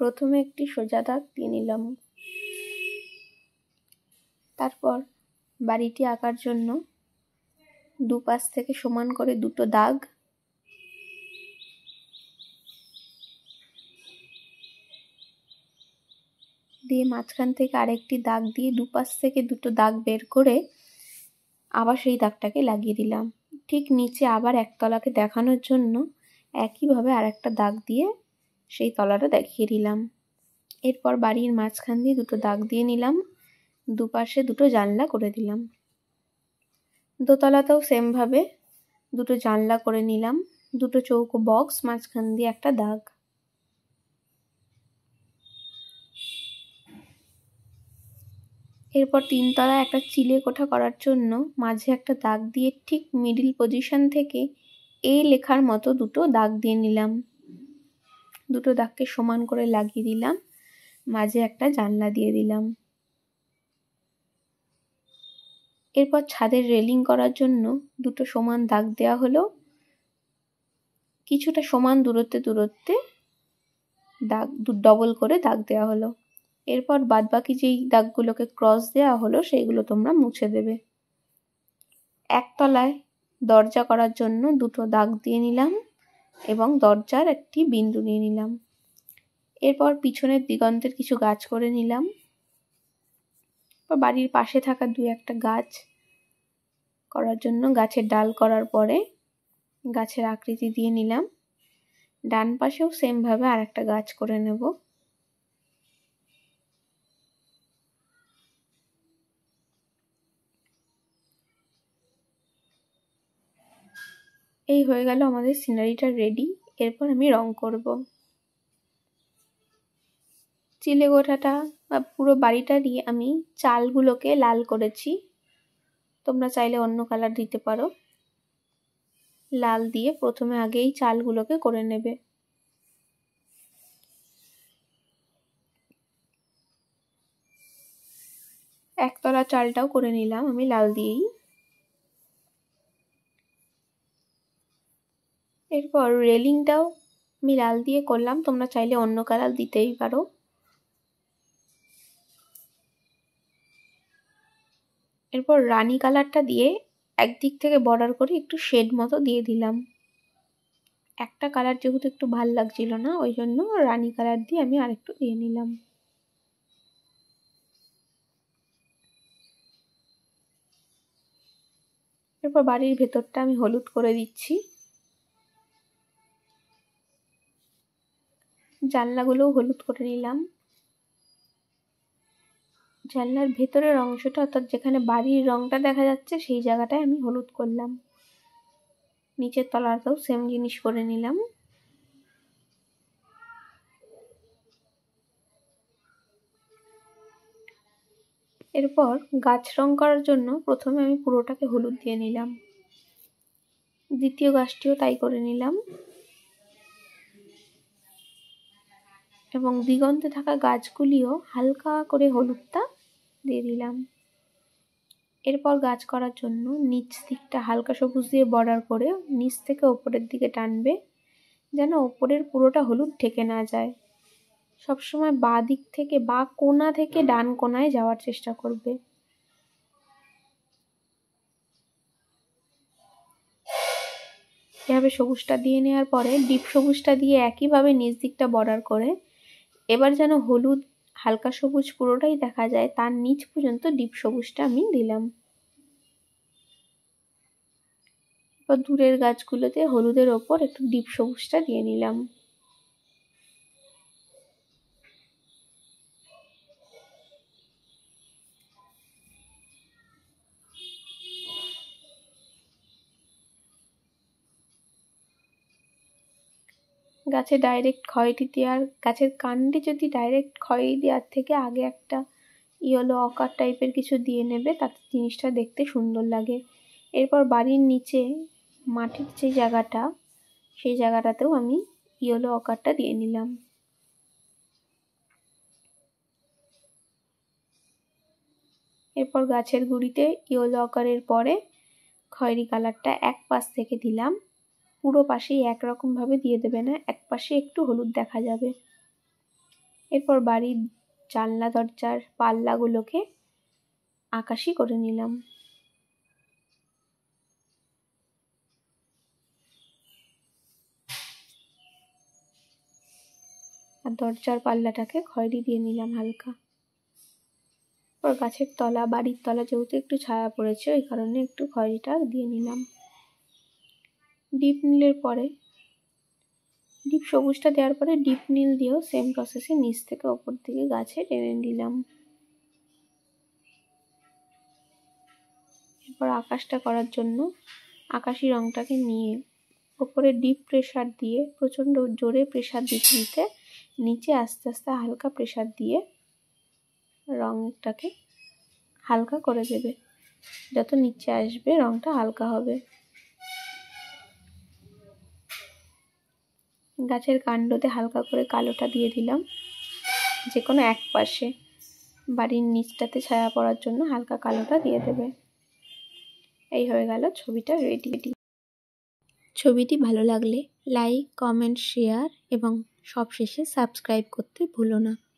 প্রথমে একটি সোজা দাগ দিয়ে নিলাম। তারপর বাড়িটি আঁকার জন্য দুপাশ থেকে সমান করে দুটো দাগ, দিয়ে মাঝখান থেকে আরেকটি দাগ দিয়ে দুপাশ থেকে দুটো দাগ বের করে আবার সেই দাগটাকে লাগিয়ে দিলাম। ঠিক নিচে আবার এক তলাকে দেখানোর জন্য একইভাবে আরেকটা দাগ দিয়ে সেই তলাটা দেখিয়ে দিলাম। এরপর বাড়ির মাঝখান দিয়ে দুটো দাগ দিয়ে নিলাম, দুপাশে দুটো জানলা করে দিলাম। দোতলাতেও সেমভাবে দুটো জানলা করে নিলাম, দুটো চৌকো বক্স, মাঝখান দিয়ে একটা দাগ। এরপর তিনতলায় একটা চিলে কোঠা করার জন্য মাঝে একটা দাগ দিয়ে ঠিক মিডিল পজিশন থেকে এ লেখার মতো দুটো দাগ দিয়ে নিলাম। দুটো দাগকে সমান করে লাগিয়ে দিলাম, মাঝে একটা জানলা দিয়ে দিলাম। এরপর ছাদের রেলিং করার জন্য দুটো সমান দাগ দেওয়া হলো, কিছুটা সমান দূরত্বে দাগ ডবল করে দাগ দেওয়া হলো। এরপর বাদবাকি যেই দাগগুলোকে ক্রস দেওয়া হলো সেইগুলো তোমরা মুছে দেবে। একতলায় দরজা করার জন্য দুটো দাগ দিয়ে নিলাম এবং দরজার একটি বিন্দু নিয়ে নিলাম। এরপর পিছনের দিগন্তের কিছু গাছ করে নিলাম। বাড়ির পাশে থাকা দুই একটা গাছ করার জন্য গাছের ডাল করার পরে গাছের আকৃতি দিয়ে নিলাম। ডান পাশেও সেমভাবে আর একটা গাছ করে নেব। এই হয়ে গেল আমাদের সিনারিটা রেডি। এরপর আমি রং করব। চিলে কোঠাটা বা পুরো বাড়িটা দিয়ে আমি চালগুলোকে লাল করেছি, তোমরা চাইলে অন্য কালার দিতে পারো। লাল দিয়ে প্রথমে আগেই চালগুলোকে করে নেবে। একতলা চালটাও করে নিলাম আমি লাল দিয়েই। এরপর রেলিংটাও আমি লাল দিয়ে করলাম, তোমরা চাইলে অন্য কালার দিতেই পারো। এরপর রানী কালারটা দিয়ে একদিক থেকে বর্ডার করে একটু শেড মতো দিয়ে দিলাম। একটা কালার যেহেতু একটু ভাল লাগছিল না, ওই জন্য রানী কালার দিয়ে আমি আরেকটু দিয়ে নিলাম। এরপর বাড়ির ভেতরটা আমি হলুদ করে দিচ্ছি। জানলাগুলোও হলুদ করে নিলাম। জানলার ভেতরের অংশটা অর্থাৎ যেখানে বাড়ির রংটা দেখা যাচ্ছে সেই জায়গাটায় আমি হলুদ করলাম। নিচের তলাটাও সেম জিনিস করে নিলাম। এরপর গাছ রং করার জন্য প্রথমে আমি পুরোটাকে হলুদ দিয়ে নিলাম, দ্বিতীয় গাছটিও তাই করে নিলাম এবং দিগন্তে থাকা গাছগুলিও হালকা করে হলুদটা দিয়ে দিলাম। এরপর গাছ করার জন্য নিচ দিকটা হালকা সবুজ দিয়ে বর্ডার করে নিচ থেকে ওপরের দিকে টানবে, যেন ওপরের পুরোটা হলুদ ঢেকে না যায়। সবসময় বাঁ দিক থেকে বা কোণা থেকে ডান কোণায় যাওয়ার চেষ্টা করবে। এভাবে সবুজটা দিয়ে নেওয়ার পরে ডিপ সবুজটা দিয়ে একইভাবে নিচ দিকটা বর্ডার করে এবার যেন হলুদ হালকা সবুজ পুরোটাই দেখা যায় তার নিচ পর্যন্ত ডিপ সবুজটা আমি দিলাম। এবার দূরের গাছগুলোতে হলুদের ওপর একটু ডিপ সবুজটা দিয়ে নিলাম। গাছে ডাইরেক্ট খয়েরি দেওয়ার, গাছের কাণ্ডে যদি ডাইরেক্ট খয়েরি দেওয়ার থেকে আগে একটা ইয়েলো অকার টাইপের কিছু দিয়ে নেবে, তাতে জিনিসটা দেখতে সুন্দর লাগে। এরপর বাড়ির নিচে মাটির যে জায়গাটা সেই জায়গাটাতেও আমি ইয়েলো অকারটা দিয়ে নিলাম। এরপর গাছের গুঁড়িতে ইয়েলো অকারের পরে খয়েরি কালারটা এক পাশ থেকে দিলাম। পুরো পাশেই একরকম ভাবে দিয়ে দেবে না, এক পাশে একটু হলুদ দেখা যাবে। এরপর বাড়ির জানলা দরজার পাল্লাগুলোকে আকাশি করে নিলাম। আর দরজার পাল্লাটাকে খয়েরি দিয়ে নিলাম হালকা। এরপর গাছের তলা, বাড়ির তলা যেহেতু একটু ছায়া পড়েছে ওই কারণে একটু খয়েরিটা দিয়ে নিলাম। ডিপ নীলের পরে ডিপ সবুজটা দেওয়ার পরে ডিপ নীল দিয়েও সেম প্রসেসে নিচ থেকে ওপর দিকে গাছে টেনে নিলাম। এরপর আকাশটা করার জন্য আকাশি রংটাকে নিয়ে ওপরে ডিপ প্রেসার দিয়ে প্রচণ্ড জোরে প্রেসার দিতে দিতে নিচে আস্তে আস্তে হালকা প্রেসার দিয়ে রংটাকে হালকা করে দেবে। যত নিচে আসবে রংটা হালকা হবে। গাছের কাণ্ডতে হালকা করে কালোটা দিয়ে দিলাম, যে কোনো এক পাশে। বাড়ির নিচটাতে ছায়া পড়ার জন্য হালকা কালোটা দিয়ে দেবে। এই হয়ে গেল ছবিটা রেডি। ছবিটি ভালো লাগলে লাইক, কমেন্ট, শেয়ার এবং সবশেষে সাবস্ক্রাইব করতে ভুলো না।